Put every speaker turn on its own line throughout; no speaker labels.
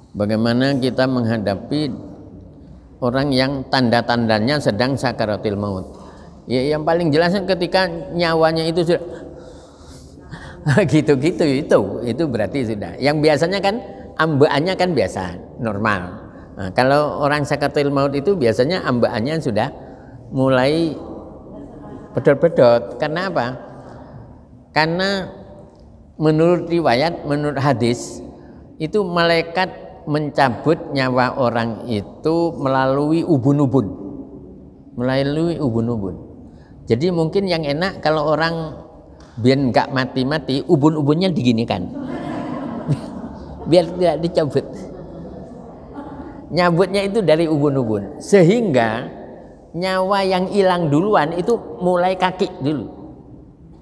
Bagaimana kita menghadapi orang yang tanda-tandanya sedang sakaratil maut? Ya, yang paling jelasnya ketika nyawanya itu sudah gitu-gitu, itu berarti sudah. Yang biasanya kan ambeannya kan biasa, normal. Nah, kalau orang sakaratil maut itu biasanya ambeannya sudah mulai pedot-pedot. Karena apa? Karena menurut riwayat, menurut hadis, itu malaikat mencabut nyawa orang itu melalui ubun-ubun. Jadi mungkin yang enak kalau orang biar nggak mati-mati, ubun-ubunnya diginikan. Biar tidak dicabut. Nyabutnya itu dari ubun-ubun. Sehingga nyawa yang hilang duluan itu mulai kaki dulu.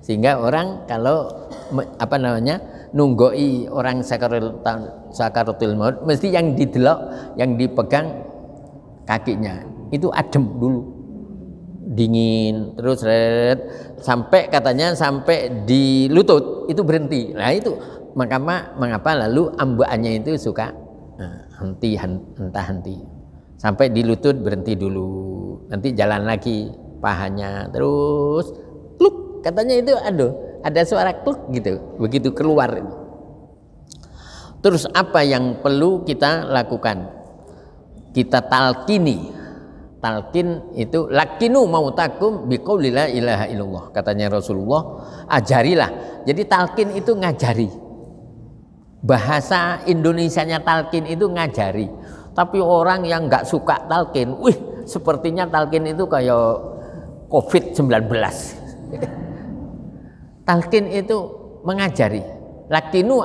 Sehingga orang kalau nunggoi orang sakaratul maut mesti yang didelok, yang dipegang kakinya itu adem dulu, dingin, terus sampai katanya sampai di lutut itu berhenti. Nah itu mengapa lalu ambeannya itu suka henti sampai di lutut berhenti dulu, nanti jalan lagi pahanya, terus kluk, katanya itu ada suara kluk gitu, begitu keluar. Terus apa yang perlu kita lakukan? Kita talkin itu lakinu mautakum biqauli la ilaha illallah, katanya Rasulullah, ajarilah. Jadi talkin itu ngajari, bahasa Indonesianya talkin itu ngajari. Tapi orang yang nggak suka talkin, sepertinya talkin itu kayak COVID-19. Talkin itu mengajari. Lakinu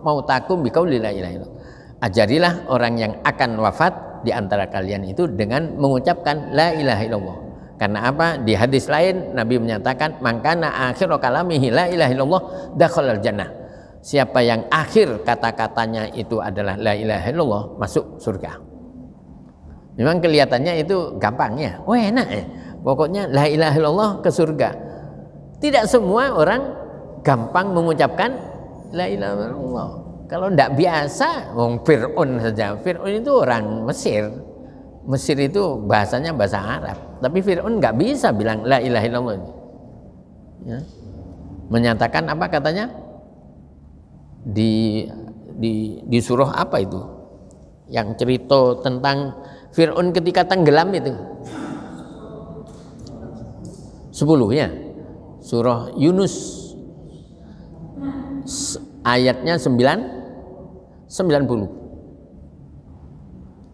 mautakum biqauli la ilaha illallah. Ajarilah orang yang akan wafat di antara kalian itu dengan mengucapkan la ilaha illallah. Karena apa? Di hadis lain Nabi menyatakan, "Mangkana akhiru kalamihi la ilaha illallah dakhalal jannah." Siapa yang akhir kata-katanya itu adalah la ilaha illallah, masuk surga. Memang kelihatannya itu gampang ya. Enak ya. Pokoknya la ilaha illallah ke surga. Tidak semua orang gampang mengucapkan la ilaha illallah. Kalau tidak biasa, Fir'aun saja. Fir'aun itu orang Mesir. Mesir itu bahasanya bahasa Arab. Tapi Fir'aun nggak bisa bilang la ilaha illallah. Ya. Menyatakan apa katanya? Di surah apa itu? Yang cerita tentang Fir'aun ketika tenggelam itu. 10 ya. Surah Yunus ayatnya 90.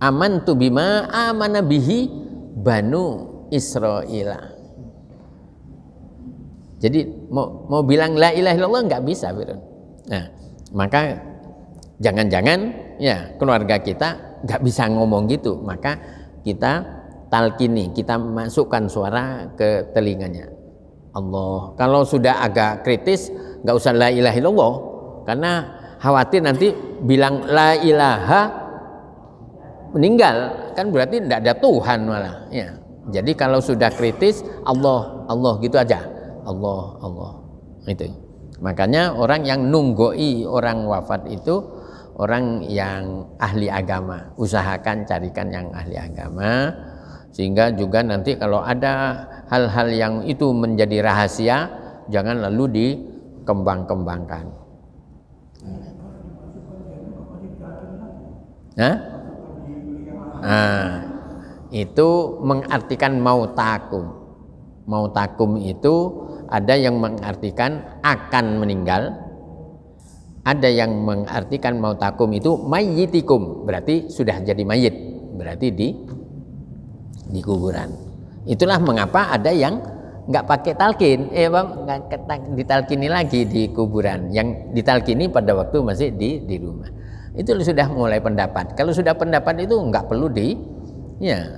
Amantu bima amana bihi banu Israila. Jadi mau bilang la ilaha illallah nggak bisa, Fir'aun. Nah, maka jangan-jangan ya keluarga kita nggak bisa ngomong gitu, maka kita talkini, kita masukkan suara ke telinganya. Allah. Kalau sudah agak kritis, nggak usah la ilaha illallah, karena khawatir nanti bilang la ilaha meninggal, kan berarti tidak ada Tuhan malah. Ya. Jadi kalau sudah kritis, Allah, Allah gitu aja, Allah itu. Makanya orang yang nunggoi orang wafat itu orang yang ahli agama. Usahakan carikan yang ahli agama, sehingga juga nanti kalau ada hal-hal yang itu menjadi rahasia, jangan lalu dikembang-kembangkan. Itu mengartikan mautakum. Mautakum itu ada yang mengartikan akan meninggal, ada yang mengartikan mautakum itu mayyitikum, berarti sudah jadi mayit, berarti di kuburan. Itulah mengapa ada yang nggak pakai talkin, nggak ditalkini lagi di kuburan, yang ditalkini pada waktu masih di rumah. Itu sudah mulai pendapat. Kalau sudah pendapat itu nggak perlu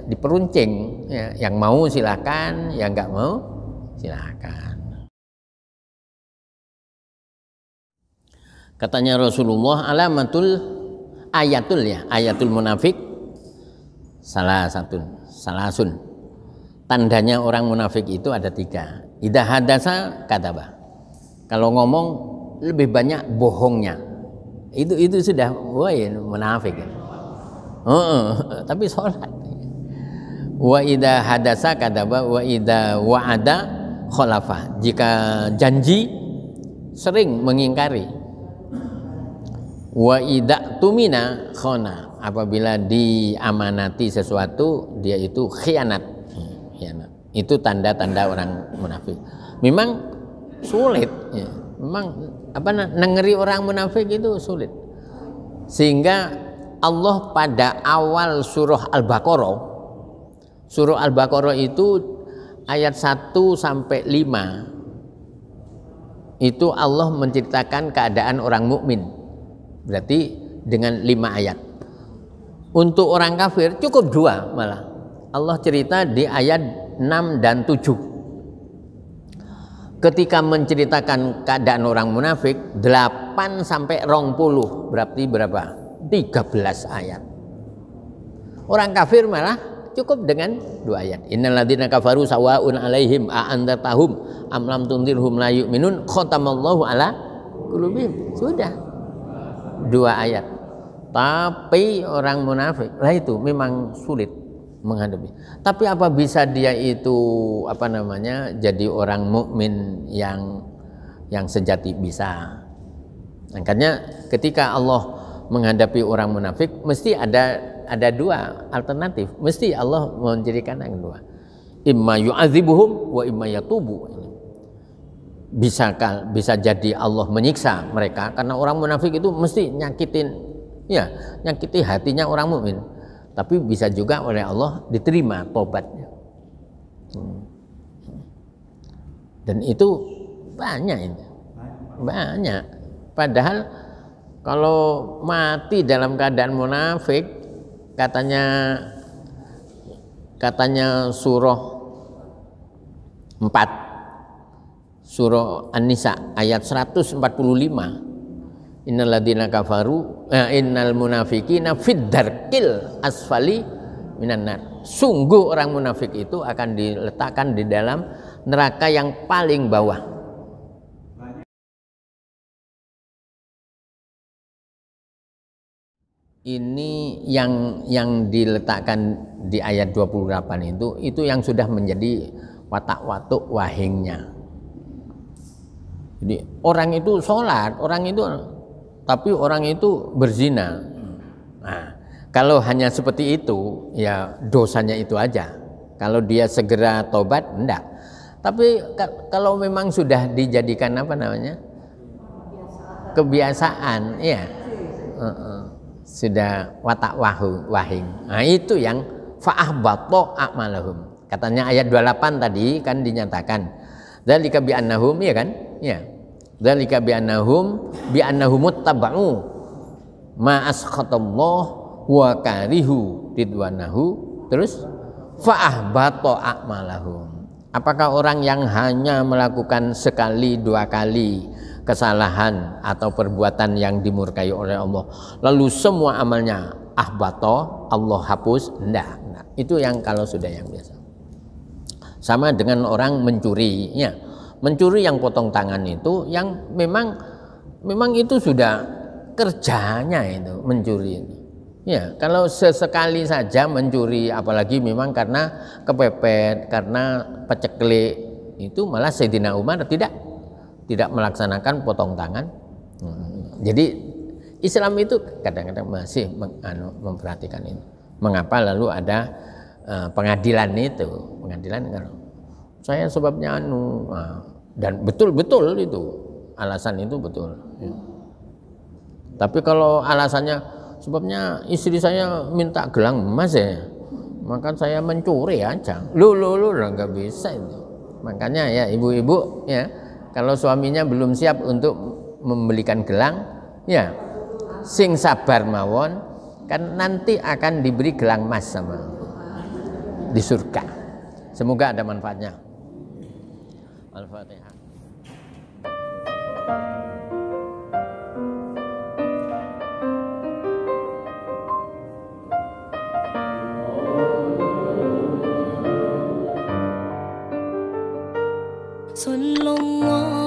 diperuncing. Ya, yang mau silakan, yang nggak mau silakan. Katanya Rasulullah, ayatul munafik salasun. Tandanya orang munafik itu ada 3. Idza hadasa kadzaba. Kalau ngomong lebih banyak bohongnya. Itu sudah wah ya munafik. Tapi sholat. Wa idza hadasa kadzaba wa idza wa'ada khalafa. Jika janji sering mengingkari. Wa idza tumina khana. Apabila diamanati sesuatu dia itu khianat. Itu tanda-tanda orang munafik. Memang sulit ya. Memang nengeri orang munafik itu sulit. Sehingga Allah pada awal surah Al-Baqarah itu ayat 1 sampai 5 itu Allah menceritakan keadaan orang mukmin. Berarti dengan 5 ayat. Untuk orang kafir cukup 2 malah. Allah cerita di ayat 6 dan 7. Ketika menceritakan keadaan orang munafik 8 sampai 20, berarti berapa? 13 ayat. Orang kafir malah cukup dengan 2 ayat. Innal ladzina kafaru sawa'un 'alaihim a anzartahum am lam tunzirhum la yu'minun khatamallahu ala qulubihim. Sudah 2 ayat. Tapi orang munafik lah itu memang sulit menghadapi. Tapi apa bisa dia itu jadi orang mukmin yang sejati? Bisa. Makanya ketika Allah menghadapi orang munafik mesti ada 2 alternatif. Mesti Allah menjadikan yang 2. Imma yu'adzibuhum wa imma yatubu. Bisa jadi Allah menyiksa mereka karena orang munafik itu mesti nyakiti hatinya orang mukmin. Tapi bisa juga oleh Allah diterima tobatnya. Dan itu banyak. Padahal kalau mati dalam keadaan munafik katanya surah 4 surah An-Nisa ayat 145. Innalladzina kafaru innal munafiqina fid darkil asfali minan nar. Sungguh orang munafik itu akan diletakkan di dalam neraka yang paling bawah. Ini yang diletakkan di ayat 28 itu yang sudah menjadi watak-watuk wahingnya. Jadi orang itu sholat, tapi orang itu berzina. Nah, kalau hanya seperti itu, ya dosanya itu aja. Kalau dia segera tobat, enggak. Tapi kalau memang sudah dijadikan kebiasaan, ya, sudah watak wahing. Nah, itu yang fa'ahbata a'malahum. Katanya ayat 28 tadi kan dinyatakan. Dzalika bi annahum, ya kan? Ya. Dzalika bi annahum muttaba'u ma askhatallah wa karihu ridwanahu. Terus fa'ahbata a'malahum. Apakah orang yang hanya melakukan sekali 2 kali kesalahan atau perbuatan yang dimurkai oleh Allah lalu semua amalnya ahbata, Allah hapus? Enggak. Itu yang kalau sudah yang biasa. Sama dengan orang mencuri, ya. Mencuri yang potong tangan itu yang memang itu sudah kerjanya itu mencuri itu. Ya, kalau sesekali saja mencuri apalagi memang karena kepepet, karena peceklik itu malah Sayyidina Umar tidak melaksanakan potong tangan. Jadi Islam itu kadang-kadang masih memperhatikan ini. Mengapa lalu ada pengadilan itu? Pengadilan kalau saya sebabnya dan betul-betul itu alasan itu betul. Ya. Tapi kalau alasannya sebabnya istri saya minta gelang emas ya, maka saya mencuri aja. Lu nggak bisa itu. Makanya ya ibu-ibu ya, kalau suaminya belum siap untuk membelikan gelang, ya sing sabar mawon, kan nanti akan diberi gelang emas sama di surga. Semoga ada manfaatnya. Al-Fatihah.
Sallallahu